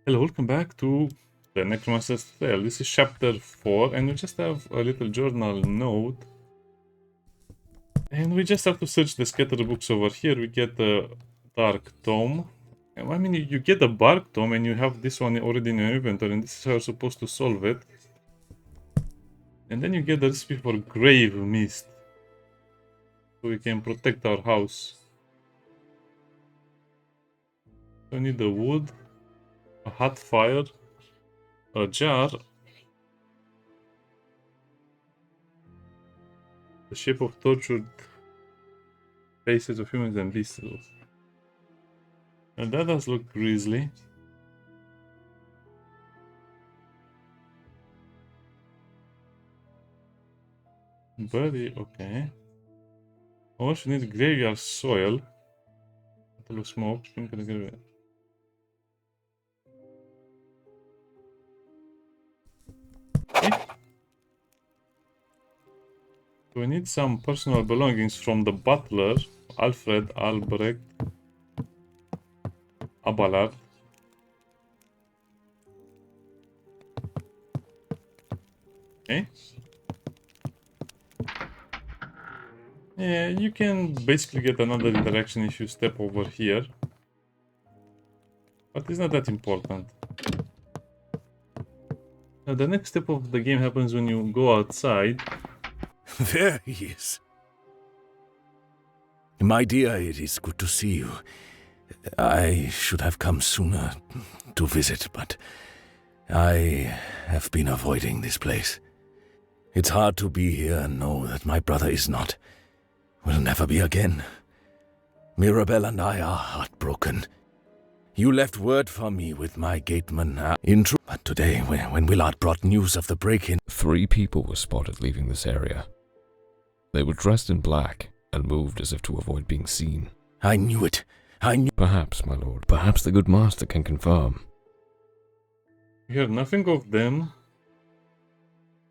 Hello, welcome back to the Necromancer's Tale. This is chapter 4, and we just have a little journal note. And we just have to search the scattered books over here. We get the Dark Tome. And I mean, you get the Bark Tome, and you have this one already in your inventory, and this is how you're supposed to solve it. And then you get the recipe for Grave Myst, so we can protect our house. We need the wood, a hot fire, a jar, the shape of tortured faces of humans and beasts. And that does look grisly. Buddy, okay. I also need graveyard soil. A little smoke. Okay. We need some personal belongings from the butler, Alfred Albrecht Abelard. Okay. Yeah, you can basically get another interaction if you step over here. But it's not that important. Now, the next step of the game happens when you go outside. There he is. My dear, it is good to see you. I should have come sooner to visit, but I have been avoiding this place. It's hard to be here and know that my brother is not. Will never be again. Mirabelle and I are heartbroken. You left word for me with my gateman. But today, when Willard brought news of the break-in... 3 people were spotted leaving this area. They were dressed in black and moved as if to avoid being seen. I knew it. Perhaps, my lord. Perhaps the good master can confirm. We heard nothing of them.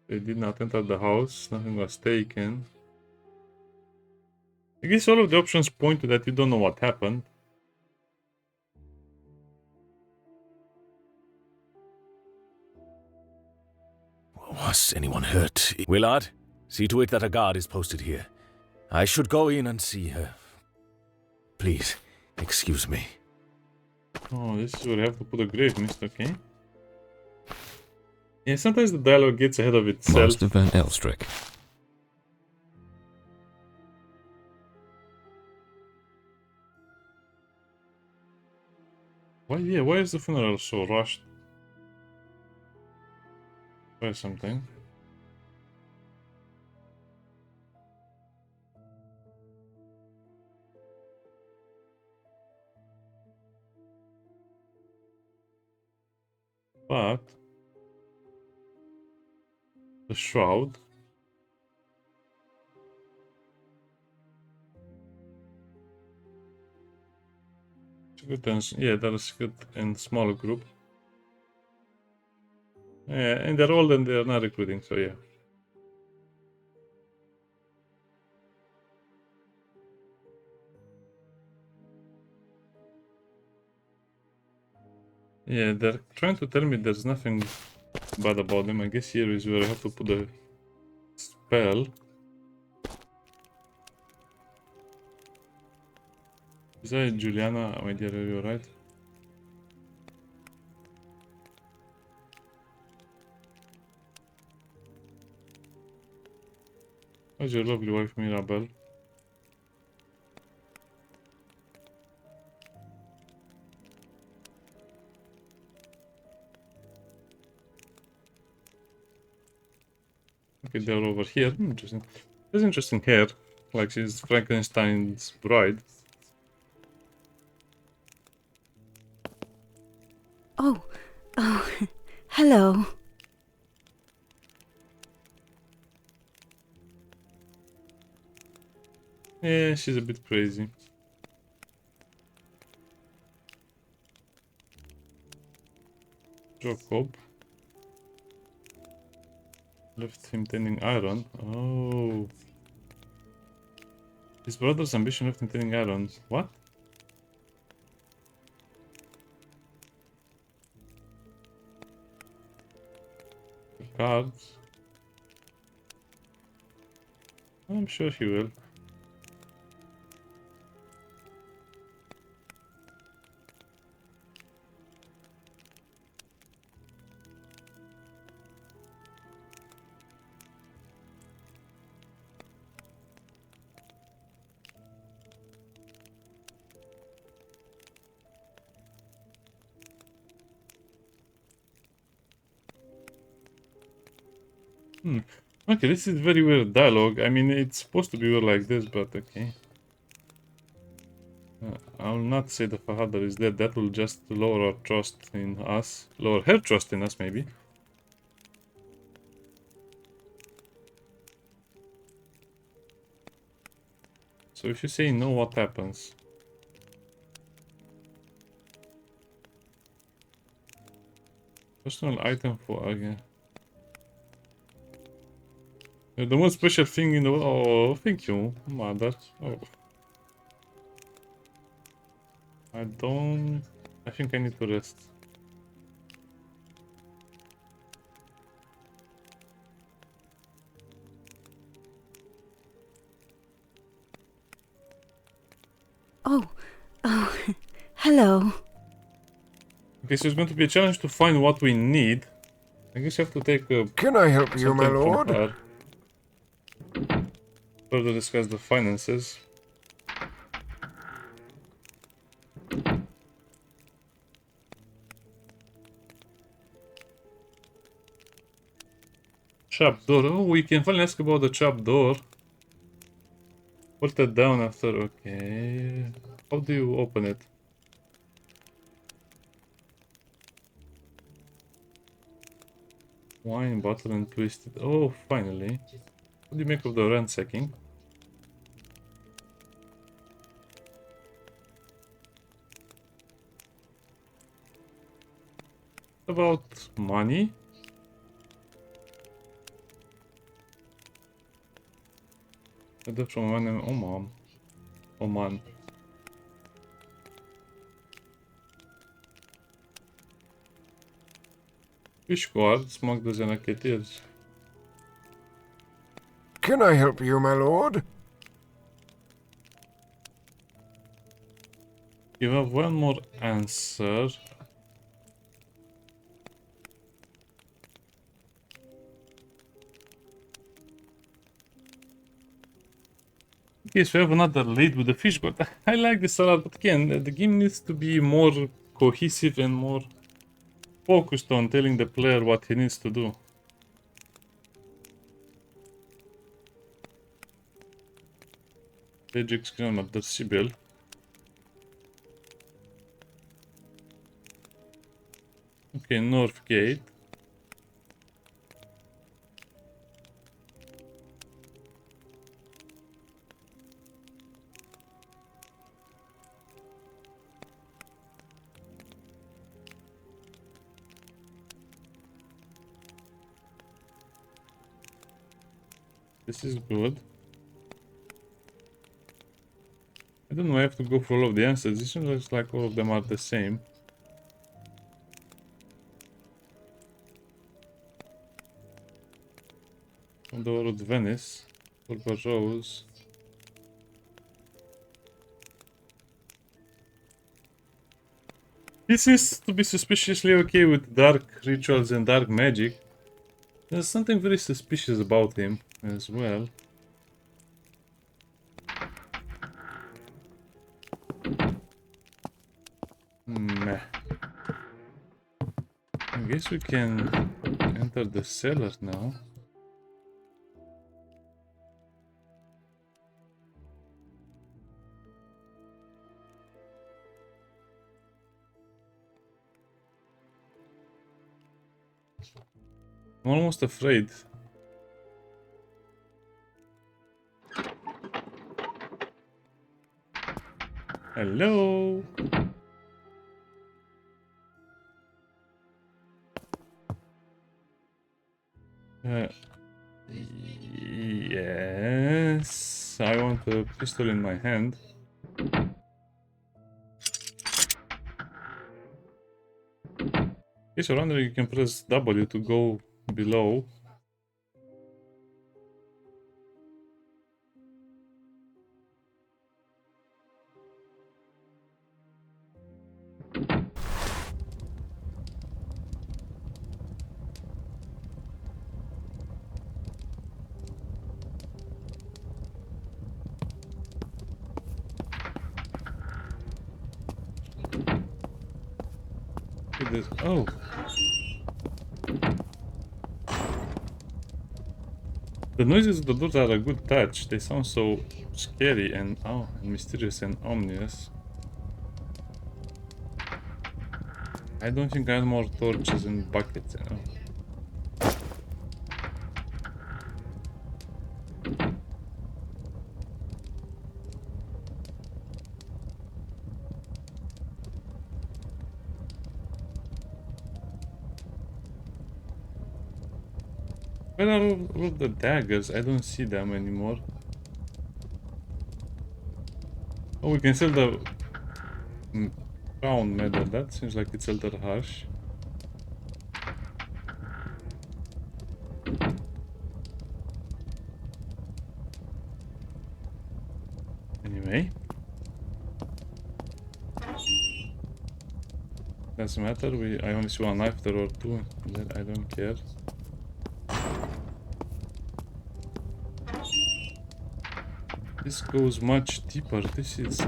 They did not enter the house. Nothing was taken. I guess all of the options point to that you don't know what happened. Was anyone hurt? Willard, see to it that a guard is posted here. I should go in and see her. Please, excuse me. Oh, this is where I have to put a grave mist, okay? Yeah, sometimes the dialogue gets ahead of itself. Master Van Elstrick. Why is the funeral so rushed? Try something. But the shroud. Yeah, that is good in smaller group. Yeah, and they're old and they're not recruiting, so yeah. Yeah, they're trying to tell me there's nothing bad about them. I guess here is where I have to put a spell. Is that Juliana? My dear, are you alright? How's your lovely wife, Mirabelle? Okay, they're over here. Interesting. There's interesting hair. Like she's Frankenstein's bride. Oh, hello. Yeah, she's a bit crazy. Jacob. Left him tending iron. Oh. His brother's ambition left him tending iron. What? cards. I'm sure he will. Okay, this is very weird dialogue. I mean, it's supposed to be weird like this, but okay. I will not say the Fahadar is dead. That will just lower our trust in us. Lower her trust in us, maybe. So if you say no, what happens? Personal item for again. The most special thing in the world. Oh, thank you, mother. Oh. I don't. I think I need to rest. Oh, oh, hello. Okay, so it's going to be a challenge to find what we need. I guess you have to take a. Can I help you, my something from lord? her. Further discuss the finances. Trapdoor. Oh, we can finally ask about the trapdoor. Put that down after. Okay. How do you open it? Wine, butter, and twisted. Oh, finally. What do you make of the ransacking? About money? Order from one Oman. Oman. Fish guard, smoked as an is. Can I help you, my lord? You have one more answer. Okay, so we have another lead with the fish guard. I like this a lot, but again, the game needs to be more cohesive and more focused on telling the player what he needs to do. Logic screen at the Sibyl. Okay, North Gate. This is good. I don't know, I have to go for all of the answers. It seems like all of them are the same. On the road Venice. Purple Rose. He seems to be suspiciously okay with dark rituals and dark magic. There's something very suspicious about him as well. Meh. I guess we can enter the cellar now. I'm almost afraid. Hello. Yes, I want a pistol in my hand. Okay, so under you can press W to go below. Look at this. Oh. The noises of the doors are a good touch. They sound so scary and mysterious and ominous. I don't think I have more torches and buckets, you know. Where are all the daggers? I don't see them anymore. Oh, we can sell the brown metal. That seems like it's a little harsh. Anyway. Doesn't matter. I only see one knife there or two. I don't care. This goes much deeper. This is...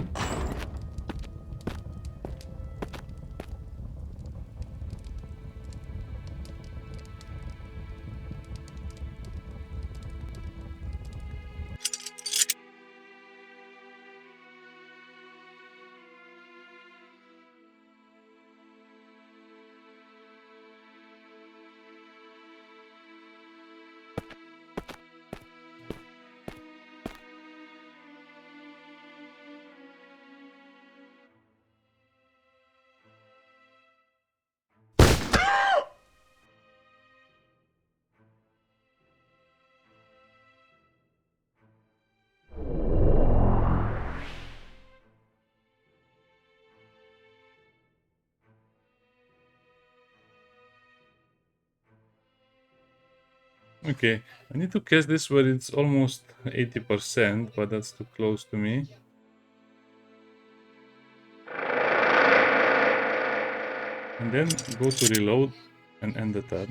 Okay, I need to cast this where it's almost 80%, but that's too close to me. And then go to reload and end the tab.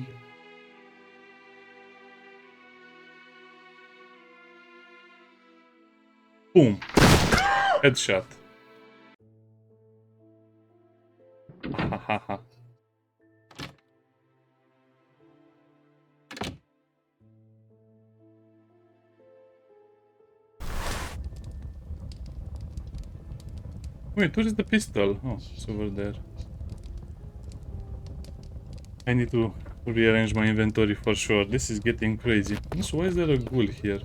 Boom! Headshot. Hahaha. Wait, where is the pistol? Oh, it's over there. I need to rearrange my inventory for sure. This is getting crazy. So why is there a ghoul here?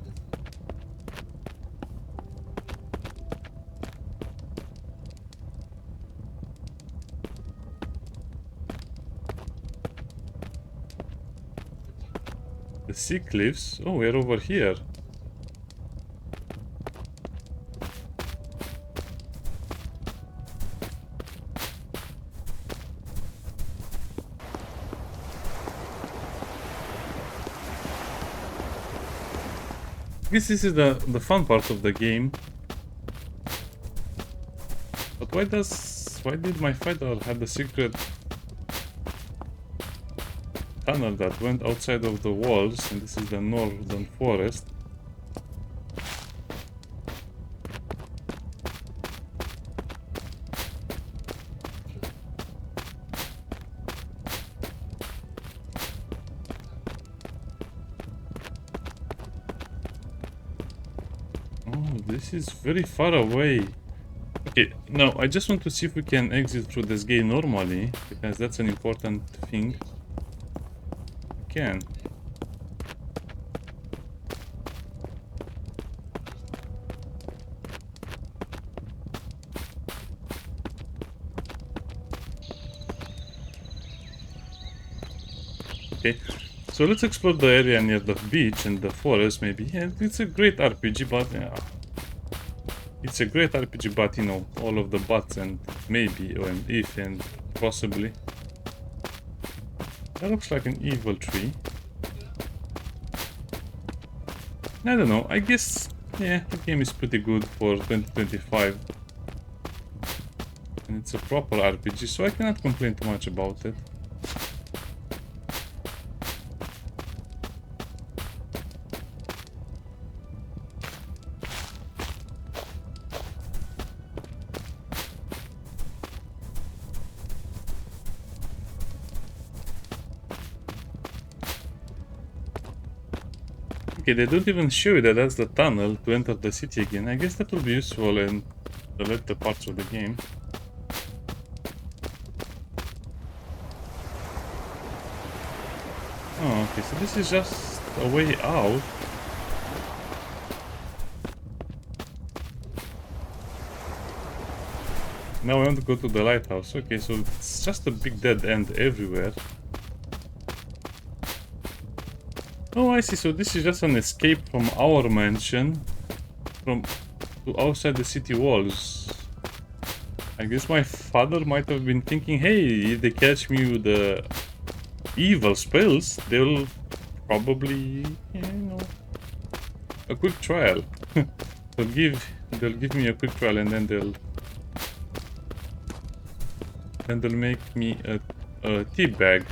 The sea cliffs? Oh, we're over here. I guess this is the fun part of the game. But why did my fighter have the secret tunnel that went outside of the walls, and this is the northern forest? This is very far away. Okay, now I just want to see if we can exit through this gate normally, because that's an important thing. We can. Okay, so let's explore the area near the beach and the forest maybe. Yeah, it's a great RPG, but yeah. It's a great RPG, but you know, all of the buts and maybe, or an if and possibly. That looks like an evil tree. I don't know, I guess, yeah, the game is pretty good for 2025. And it's a proper RPG, so I cannot complain too much about it. Okay, they don't even show you that that's the tunnel to enter the city again. I guess that will be useful in the later parts of the game. Oh, okay, so this is just a way out. Now I want to go to the lighthouse. Okay, so it's just a big dead end everywhere. Oh, I see. So this is just an escape from our mansion, to outside the city walls. I guess my father might have been thinking, hey, if they catch me with the evil spells, they'll probably, you know, a quick trial. they'll give me a quick trial, and then they'll make me a tea bag.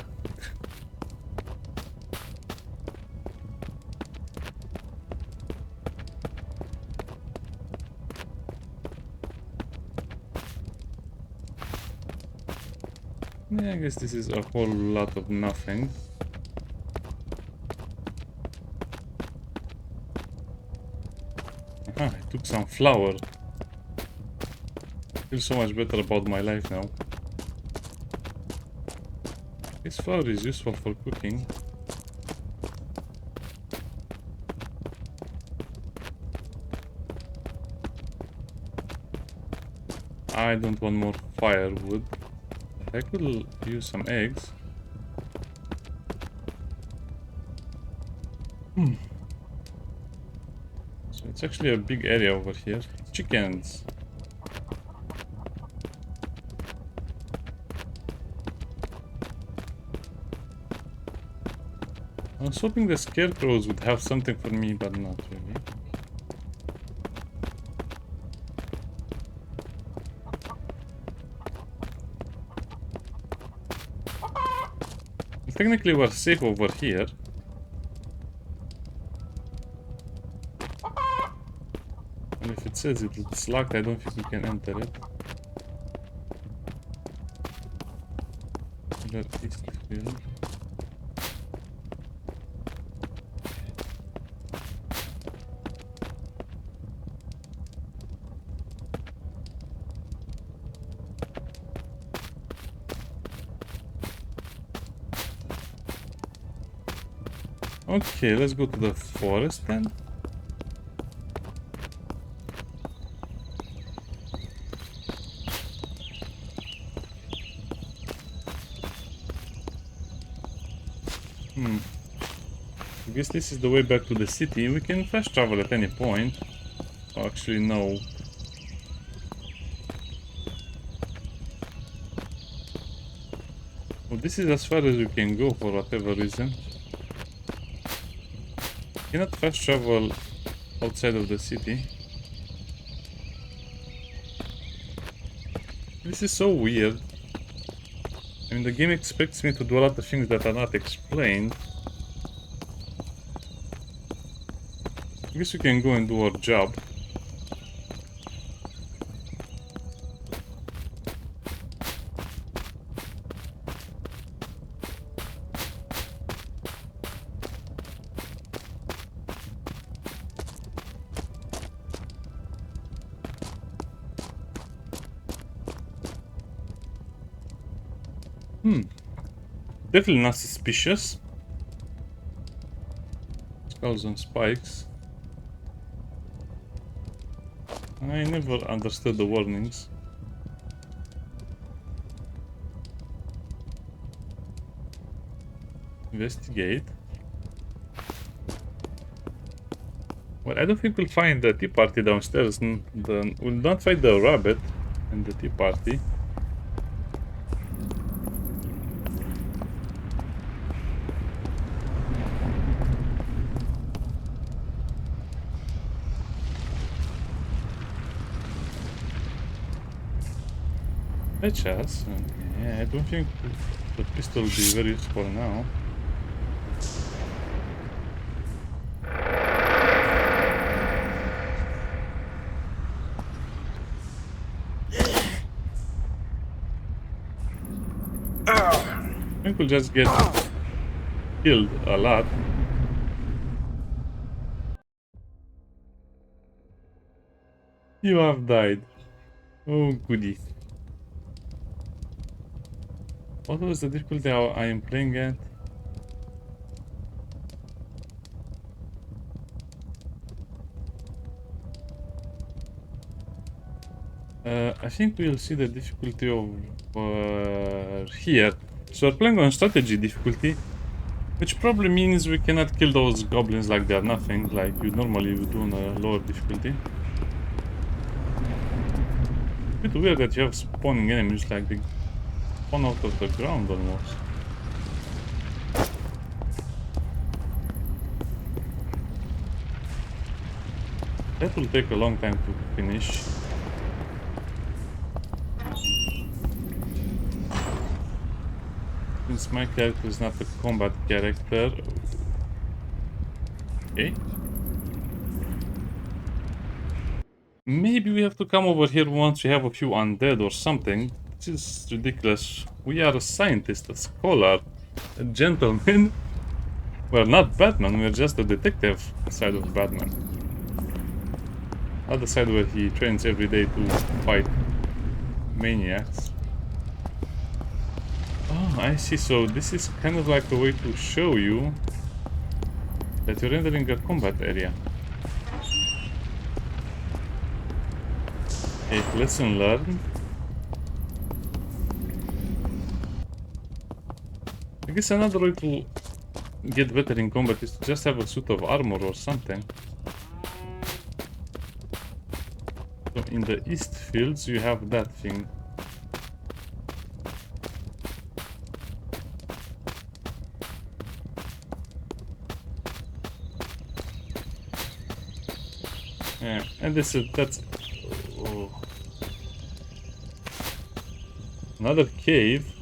Yeah, I guess this is a whole lot of nothing. Aha, I took some flour. I feel so much better about my life now. This flour is useful for cooking. I don't want more firewood. I could use some eggs. So it's actually a big area over here. Chickens. I was hoping the scarecrows would have something for me, but not really. Technically we're safe over here. And if it says it's locked, I don't think we can enter it. There is the field. Okay, let's go to the forest then. I guess this is the way back to the city. We can fast travel at any point. Oh, actually, no. Well, this is as far as we can go for whatever reason. Cannot fast travel outside of the city. This is so weird. I mean, the game expects me to do a lot of things that are not explained. I guess we can go and do our job. Definitely not suspicious. Skulls on spikes. I never understood the warnings. Investigate. Well, I don't think we'll find the tea party downstairs. We'll not find the rabbit in the tea party. fetch us. Yeah, I don't think the pistol will be very useful now. I think we'll just get killed a lot. You have died. Oh, goody. What was the difficulty I am playing at? I think we'll see the difficulty of here. So we're playing on strategy difficulty, which probably means we cannot kill those goblins like they're nothing, like you normally would do on a lower difficulty. A bit weird that you have spawning enemies like they spawn out of the ground almost. That will take a long time to finish. Since my character is not a combat character. Okay. Maybe we have to come over here once we have a few undead or something. This is ridiculous. We are a scientist, a scholar, a gentleman. We're not Batman, we're just a detective side of Batman. Not the side where he trains every day to fight maniacs. Oh, I see. So this is kind of like a way to show you that you're entering a combat area. Okay, lesson learned. I guess another way to get better in combat is to just have a suit of armor or something. So in the east fields you have that thing. Yeah, and that's oh. Another cave.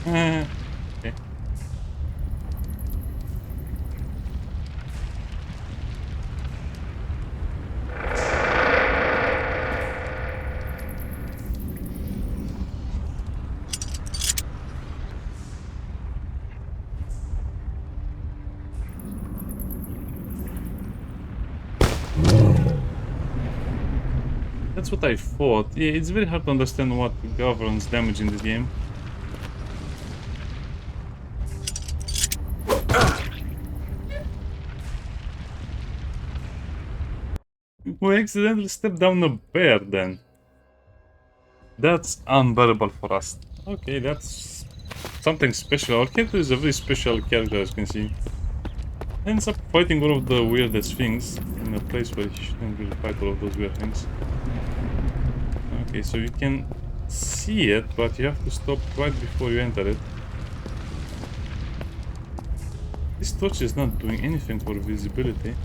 Okay. That's what I thought. Yeah, it's very hard to understand what governs damage in this game. We accidentally stepped down a bear then. That's unbearable for us. Okay, that's something special. Our character is a very special character, as you can see. Ends up fighting all of the weirdest things in a place where he shouldn't really fight all of those weird things. Okay, so you can see it, but you have to stop right before you enter it. This torch is not doing anything for visibility.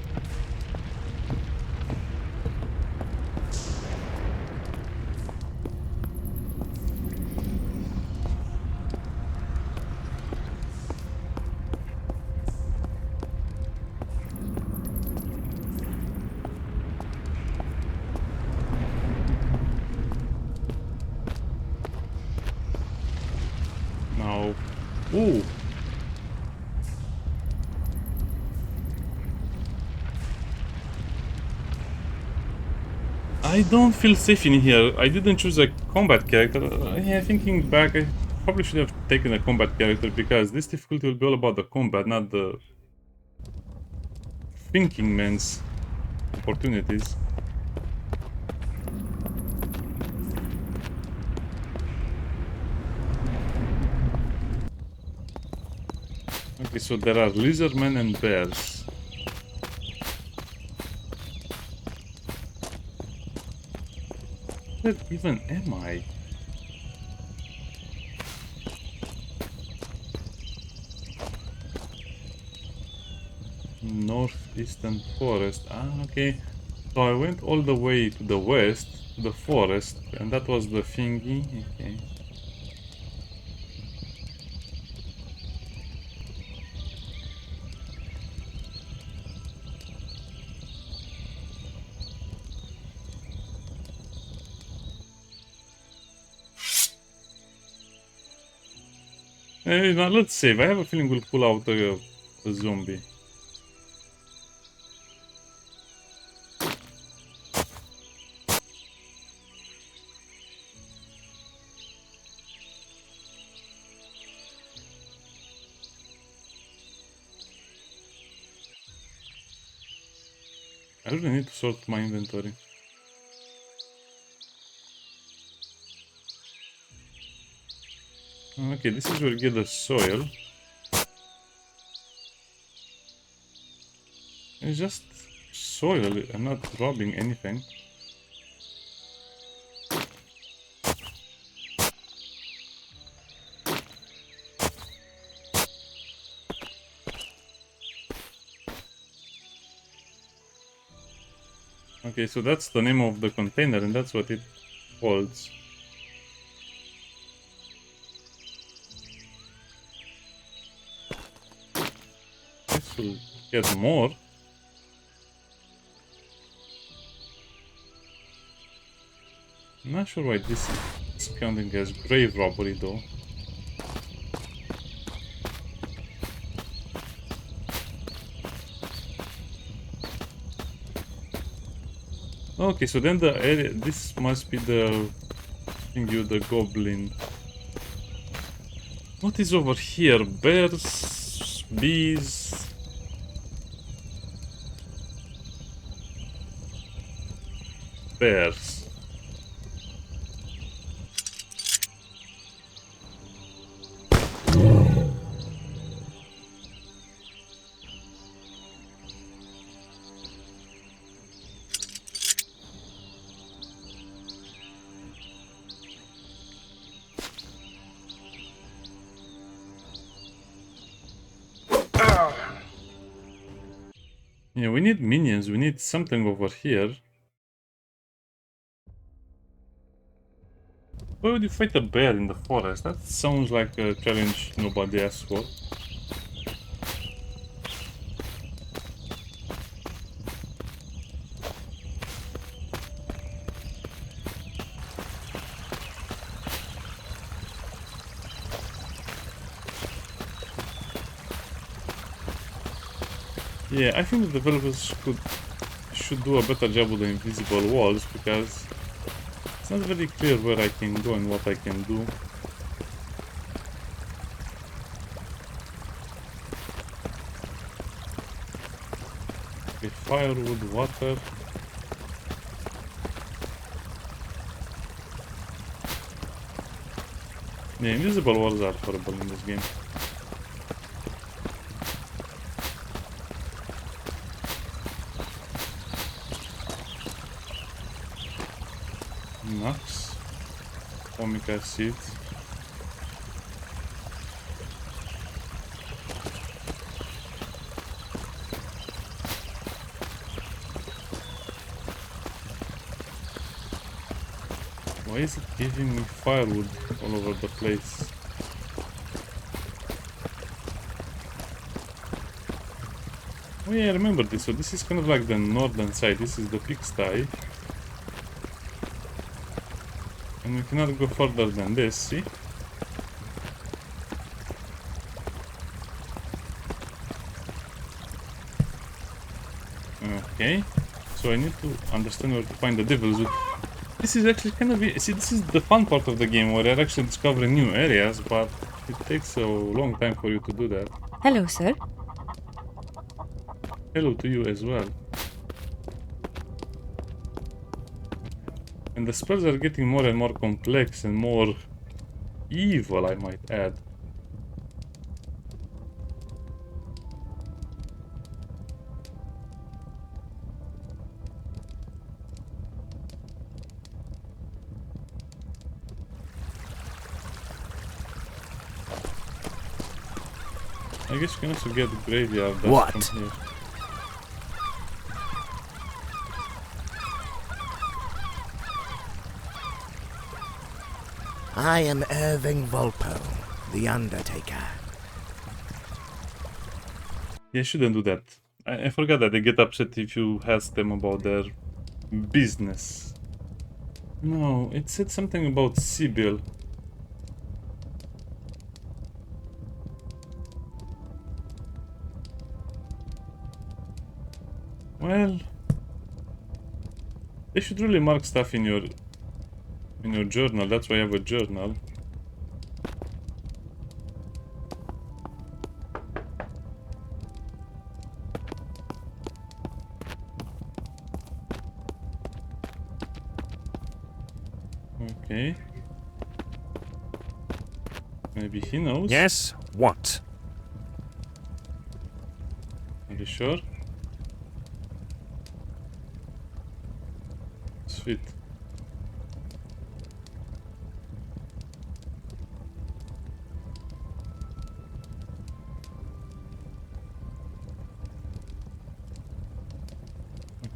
Now, ooh. I don't feel safe in here. I didn't choose a combat character. Yeah, thinking back, I probably should have taken a combat character because this difficulty will be all about the combat, not the thinking man's opportunities. Okay, so there are lizardmen and bears. Where even am I? Northeastern forest. Ah, okay. So I went all the way to the west, to the forest, and that was the thingy. Okay. Now let's save. I have a feeling we'll pull out a zombie. I really need to sort my inventory. Okay, this is where you get the soil. It's just soil. I'm not robbing anything. Okay, so that's the name of the container and that's what it holds. This will get more. I'm not sure why this is counting as grave robbery though. Okay, so then the area, this must be the thing you, the goblin. What is over here? Bears, bees. Bears. Yeah, we need minions. We need something over here. Why would you fight a bear in the forest? That sounds like a challenge nobody asked for. Yeah, I think the developers should do a better job with the invisible walls because it's not very clear where I can go and what I can do. Okay, firewood, water. Yeah, invisible walls are horrible in this game. Nuts. Omega seeds. Why is it giving me firewood all over the place? Oh yeah, I remember this. So this is kind of like the northern side. This is the pigsty. And we cannot go further than this, see? Okay. So I need to understand where to find the devils. This is actually kind of... See, this is the fun part of the game where you're actually discovering new areas, but it takes a long time for you to do that. Hello, sir. Hello to you as well. And the spells are getting more and more complex and more evil, I might add. I guess you can also get graveyard dust What? from here. I am Irving Volpo, the Undertaker. Yeah, you shouldn't do that. I forgot that they get upset if you ask them about their business. No, it said something about Sibyl. Well, they should really mark stuff in your journal. That's why I have a journal. Okay. Maybe he knows. Yes? What? Are you sure? Svit.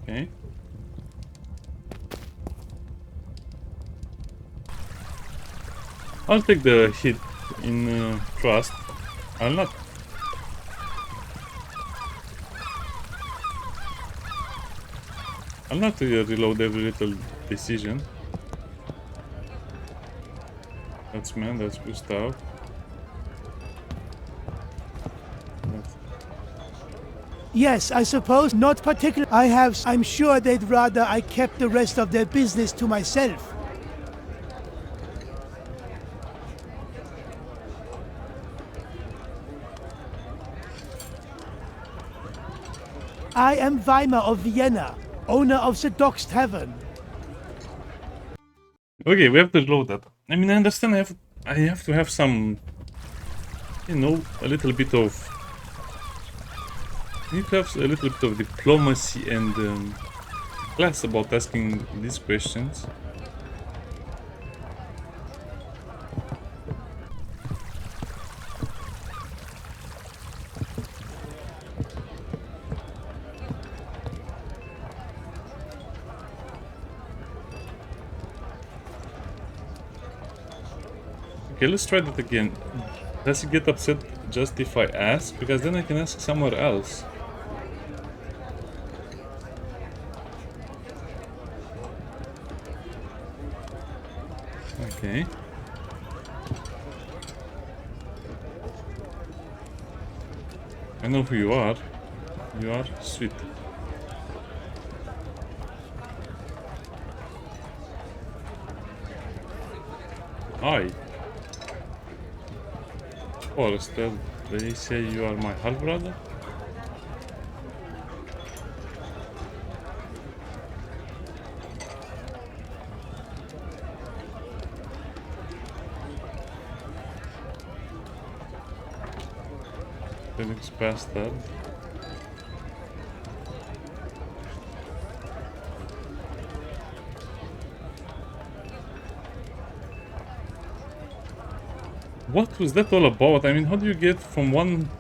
Okay. I'll take the hit in trust. I'll not. I'll not reload every little decision. That's man, that's Gustav. That's Yes, I suppose not particular. I'm sure they'd rather I kept the rest of their business to myself. I am Weimar of Vienna, owner of the Docks Tavern. Okay, we have to reload that. I mean, I understand I have to have some, you know, a little bit of... I need to have a little bit of diplomacy and class about asking these questions. Okay, let's try that again. Does he get upset just if I ask? Because then I can ask somewhere else. Okay. I know who you are. You are Svit. Hi. Forrester, they say you are my half-brother? Felix bastard. What was that all about? I mean, how do you get from one...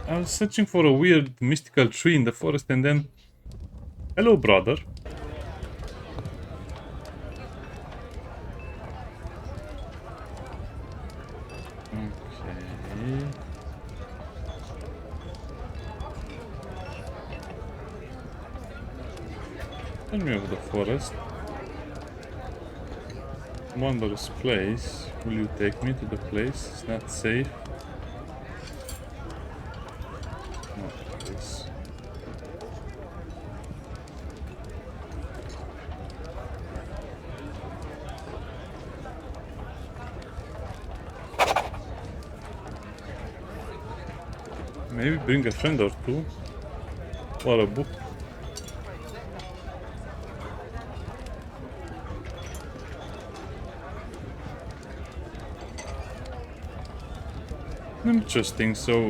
I was searching for a weird mystical tree in the forest and then... Hello, brother. Okay... Tell me of the forest. Wondrous place. Will you take me to the place? It's not safe. Not this. Maybe bring a friend or two. Or a book. Interesting, so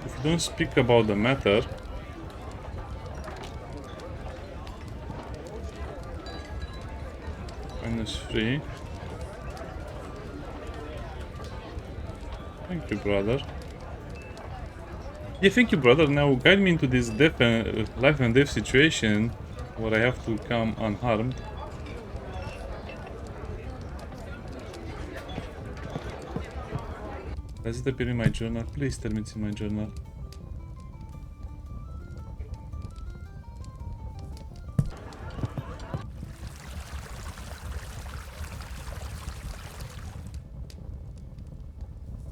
if you don't speak about the matter, -3. Thank you, brother. Yeah, thank you, brother. Now guide me into this death and, life and death situation where I have to come unharmed. Does it appear in my journal? Please tell me it's in my journal.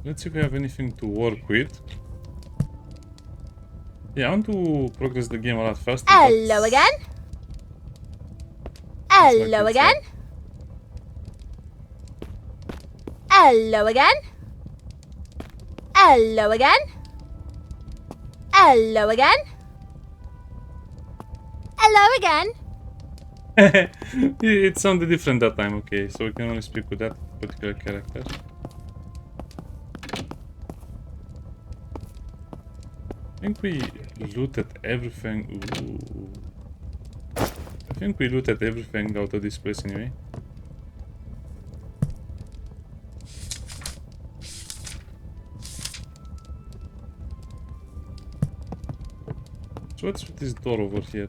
Let's see if we have anything to work with. Yeah, I want to progress the game a lot faster. Hello again. Hello again. Hello again. Hello again. Hello again. Hello again. It sounded different that time, okay, so we can only speak with that particular character. I think we looted everything. Ooh. I think we looted everything out of this place anyway. So what's with this door over here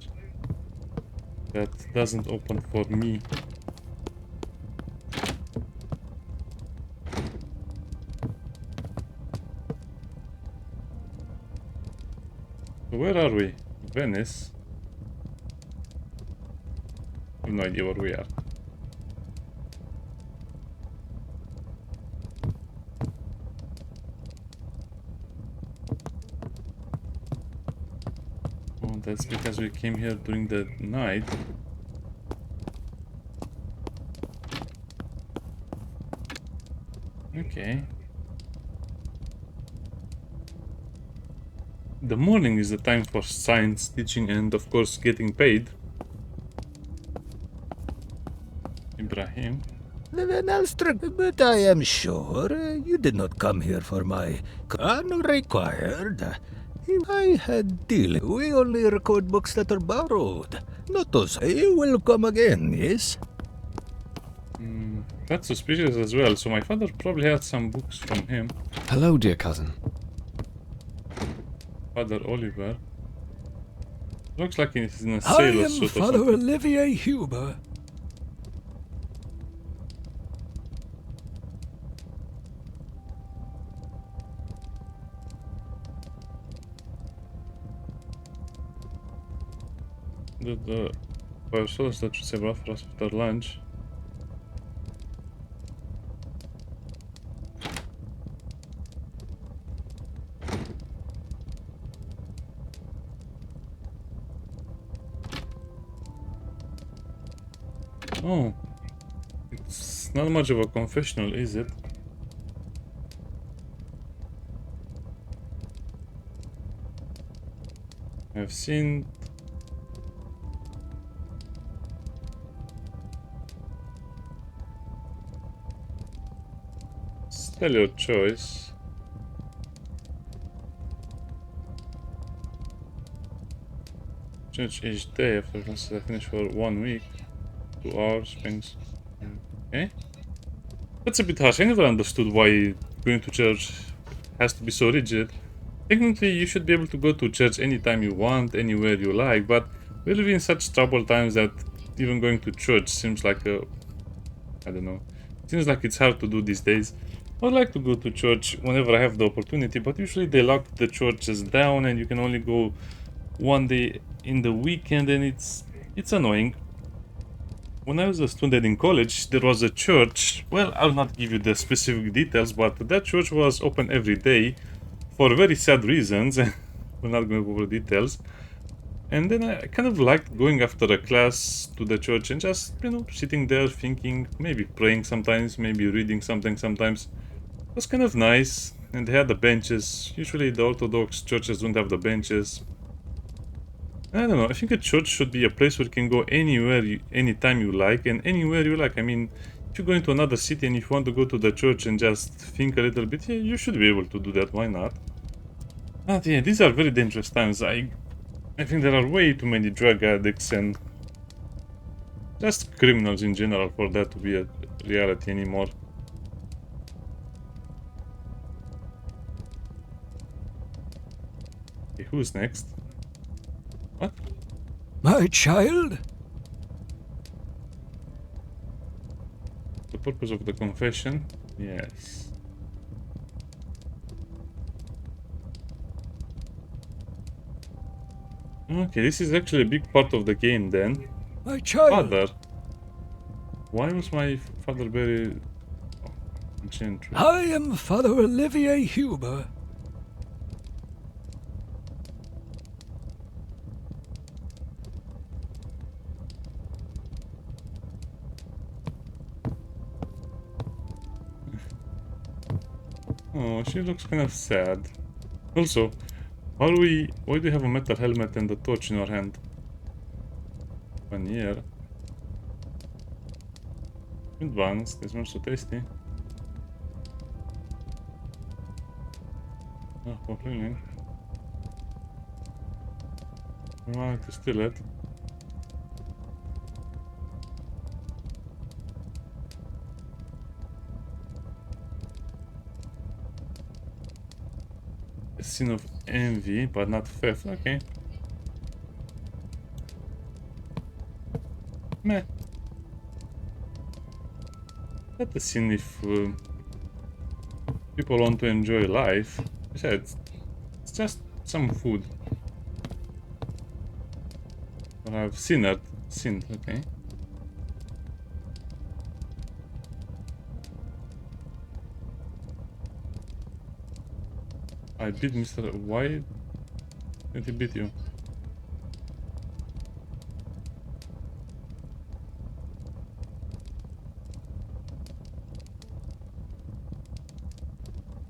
that doesn't open for me? So where are we? Venice? I have no idea where we are. Oh, that's because we came here during the night. Okay. The morning is the time for science teaching and of course getting paid. Ibrahim. But I am sure you did not come here for my unrequired. I had deal. We only record books that are borrowed. Not to say you will come again, yes? That's suspicious as well, so my father probably had some books from him. Hello, dear cousin. Father Oliver. Looks like he's in a I sailor am suit or Father something. Olivier Huber. The biosolas that should save up for us after lunch. Oh, it's not much of a confessional, is it? I've seen. Still your choice. Change each day after once I finish for 1 week. 2 hours, things. Okay. That's a bit harsh. I never understood why going to church has to be so rigid. Technically, you should be able to go to church anytime you want, anywhere you like, but we live in such troubled times that even going to church seems like a... I don't know. Seems like it's hard to do these days. I would like to go to church whenever I have the opportunity, but usually they lock the churches down and you can only go 1 day in the weekend, and it's annoying. When I was a student in college, there was a church. Well, I'll not give you the specific details, but that church was open every day for very sad reasons. We're not going to go over details. And then I kind of liked going after a class to the church and just, you know, sitting there thinking, maybe praying sometimes, maybe reading something sometimes. It was kind of nice. And they had the benches. Usually the Orthodox churches don't have the benches. I don't know, I think a church should be a place where you can go anywhere, anytime you like, and anywhere you like. I mean, if you go into another city and if you want to go to the church and just think a little bit, yeah, you should be able to do that, why not? But yeah, these are very dangerous times. I think there are way too many drug addicts and just criminals in general for that to be a reality anymore. Okay, who's next? What? My child? The purpose of the confession? Yes. Okay, this is actually a big part of the game then. My child? Father. Why was my father very... Oh, ancient. I am Father Olivier Huber. Oh, she looks kind of sad. Also, why do you have a metal helmet and a torch in your hand? 1 year. Advanced, it smells so tasty. Oh, completely. I wanted to steal it. A sin of envy, but not theft. Okay. Meh. Not a sin if people want to enjoy life. Besides, it's just some food. Or I've sinned, okay. I beat Mr. Why did he beat you?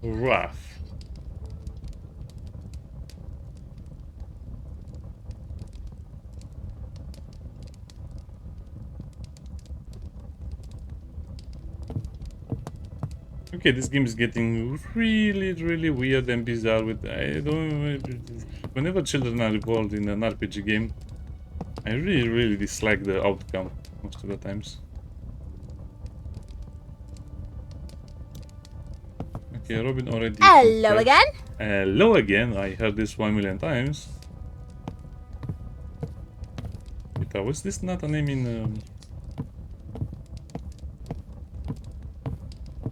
Rough. Okay, this game is getting really weird and bizarre with whenever children are involved in an RPG game, I really dislike the outcome most of the times. Okay, Robin already Hello confessed. again. Hello again. I heard this 1,000,000 times. Wait, was this not a name in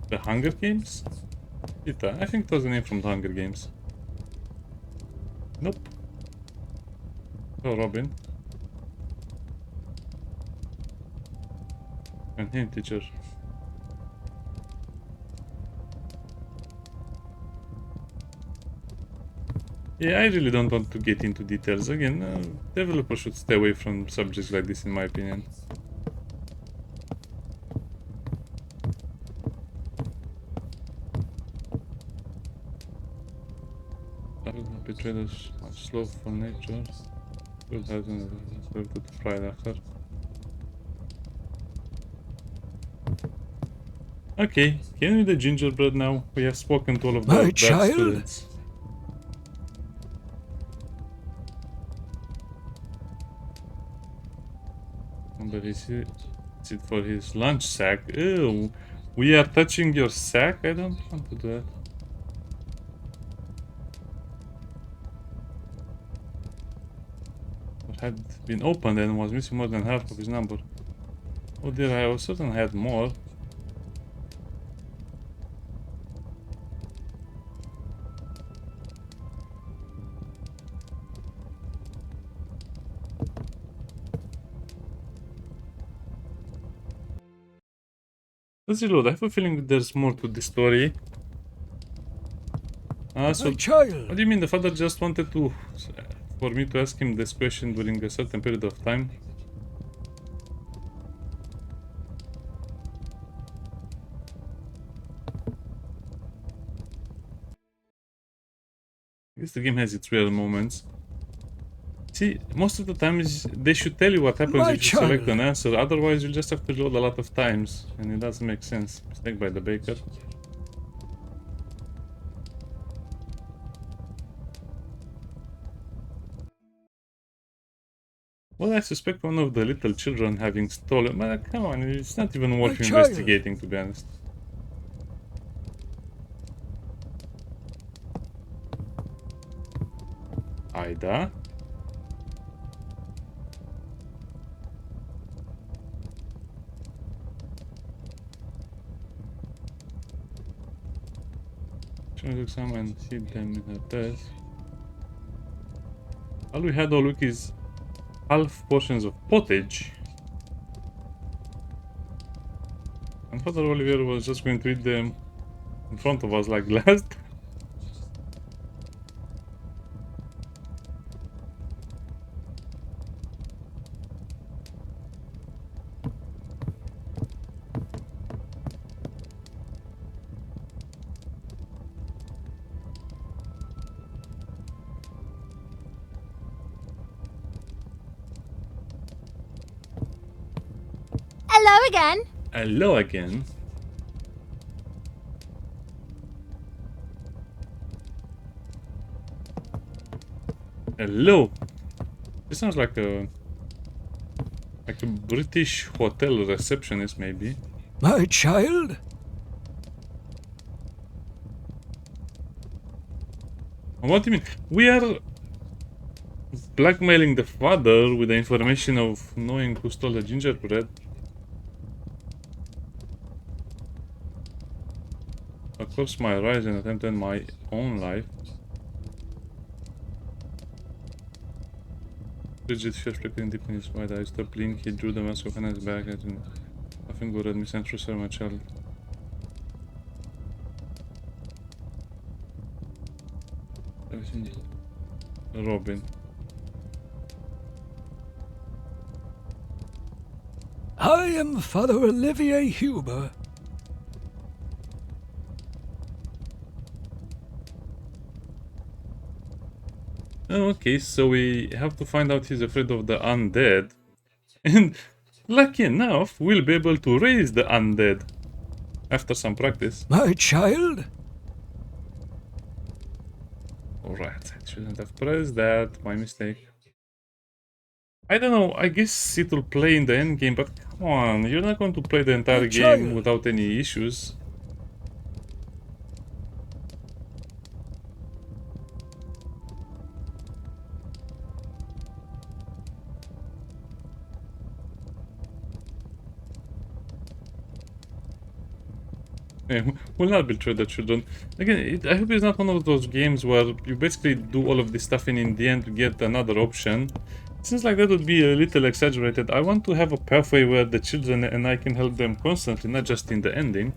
the Hunger Games? I think it was a name from the Hunger Games. Nope. Oh, Robin. And him, teacher. Yeah, I really don't want to get into details. Again, developers should stay away from subjects like this, in my opinion. Betrayed us much slothful nature. Good hasn't served to fried after. Okay, can we the gingerbread now? We have spoken to all of the My bad child? students. But is it for his lunch sack? Ew, we are touching your sack? I don't want to do that. What had been opened and was missing more than half of his number. Oh dear, I was certain I had more. Let's reload. I have a feeling that there's more to this story. So My child? what do you mean the father just wanted to for me to ask him this question during a certain period of time? I guess the game has its weird moments. See, most of the times they should tell you what happens My if you select child. an answer, otherwise you'll just have to reload a lot of times, and it doesn't make sense. Mistake by the baker. Well, I suspect one of the little children having stolen, but come on, it's not even worth My investigating, to be honest. Ida. Trying to examine see them in her desk. All we had all week is half portions of pottage. And Father Oliver was just going to eat them in front of us like last. Hello again. Hello again. Hello. This sounds like a British hotel receptionist, maybe. My child? What do you mean? We are blackmailing the father with the information of knowing who stole the gingerbread. Of course, my rise and attempt in my own life. Rigid fear flickering deep in his wide eyes. Stop blinking. He drew the mask of Hannah's back and nothing good at me. Sent through, sir, my child. Everything. Robin. I am Father Olivier Huber. Oh, okay, so we have to find out he's afraid of the undead. And lucky enough, we'll be able to raise the undead after some practice. My child? Alright, I shouldn't have pressed that. My mistake. I don't know, I guess it will play in the end game, but come on, you're not going to play the entire game without any issues. Will not betray the children. Again, I hope it's not one of those games where you basically do all of this stuff and in the end you get another option. It seems like that would be a little exaggerated. I want to have a pathway where the children and I can help them constantly, not just in the ending.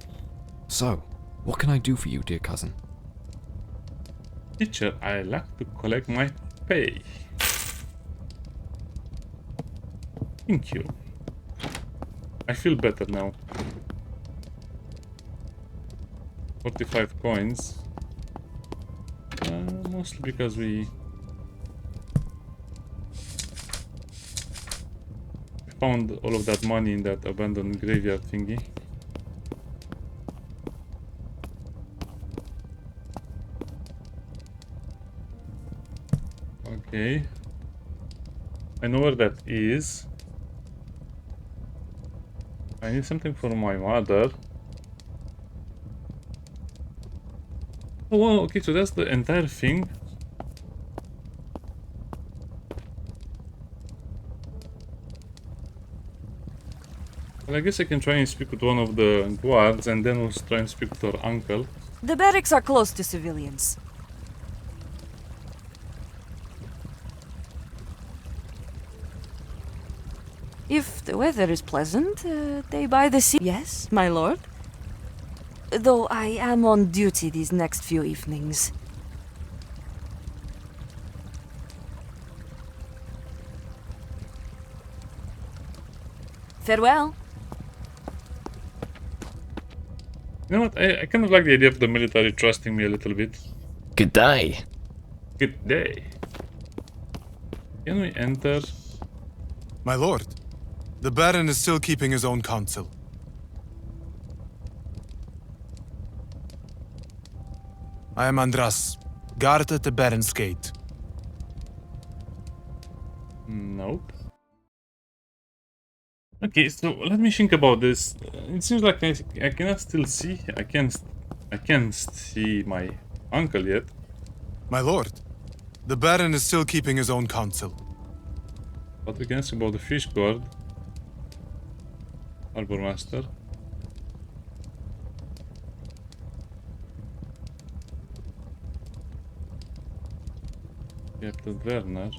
So, what can I do for you, dear cousin? Teacher, I like to collect my pay. Thank you. I feel better now. 45 coins. Mostly because we found all of that money in that abandoned graveyard thingy. Okay. I know where that is. I need something for my mother. Oh, okay, so that's the entire thing. Well, I guess I can try and speak with one of the guards and then we'll try and speak with her uncle. The barracks are close to civilians. If the weather is pleasant, they buy the sea. Yes, my lord. Though I am on duty these next few evenings. Farewell. You know what, I kind of like the idea of the military trusting me a little bit. Good day. Good day. Can we enter? My lord, the Baron is still keeping his own counsel. I am Andras, guard at the Baron's gate. Nope. Okay, so let me think about this. It seems like I cannot still see. I can't see my uncle yet. My lord, The Baron is still keeping his own counsel. But we can ask about the fish guard. Harbor Master. Captain Werner.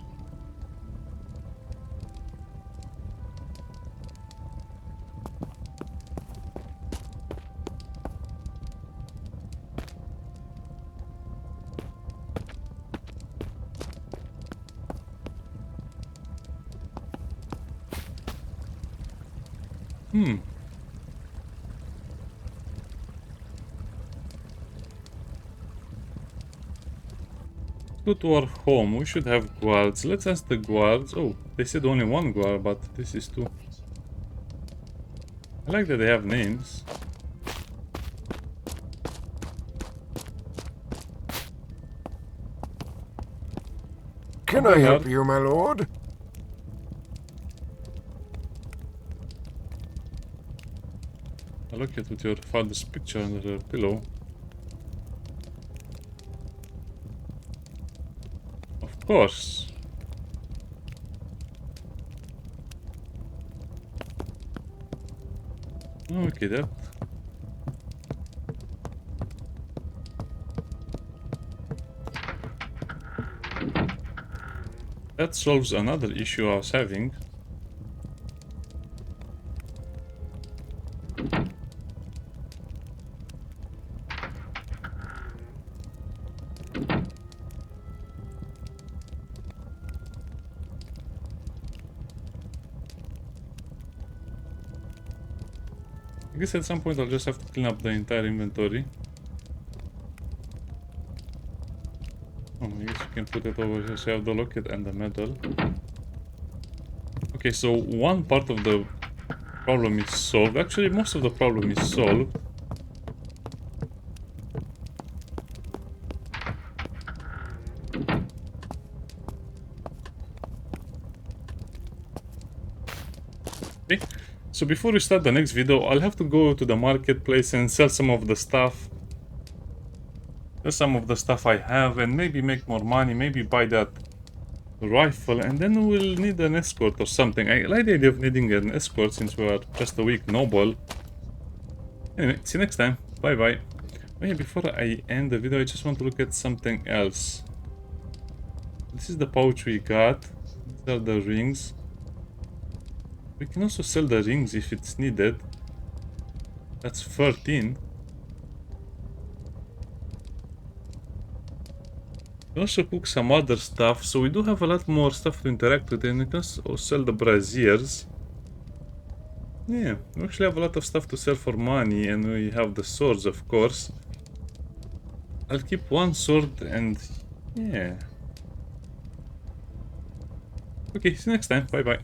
Go to our home. We should have guards. Let's ask the guards. Oh, they said only one guard, but this is two. I like that they have names. Can I help you, my lord? I look at with your father's picture under her pillow. Of course. Okay, that. That solves another issue I was having. I guess at some point I'll just have to clean up the entire inventory. Oh, I guess you can put it over here so you have the locket and the medal. Okay, so one part of the problem is solved. Actually, most of the problem is solved. Okay. So before we start the next video, I'll have to go to the marketplace and sell some of the stuff. Sell some of the stuff I have and maybe make more money, maybe buy that rifle, and then we'll need an escort or something. I like the idea of needing an escort since we are just a weak noble. Anyway, see you next time. Bye bye. Maybe before I end the video, I just want to look at something else. This is the pouch we got. These are the rings. We can also sell the rings if it's needed. That's 13. We also cook some other stuff, so we do have a lot more stuff to interact with, and we can also sell the braziers. Yeah, we actually have a lot of stuff to sell for money, and we have the swords, of course. I'll keep one sword and yeah. Okay, see you next time. Bye bye.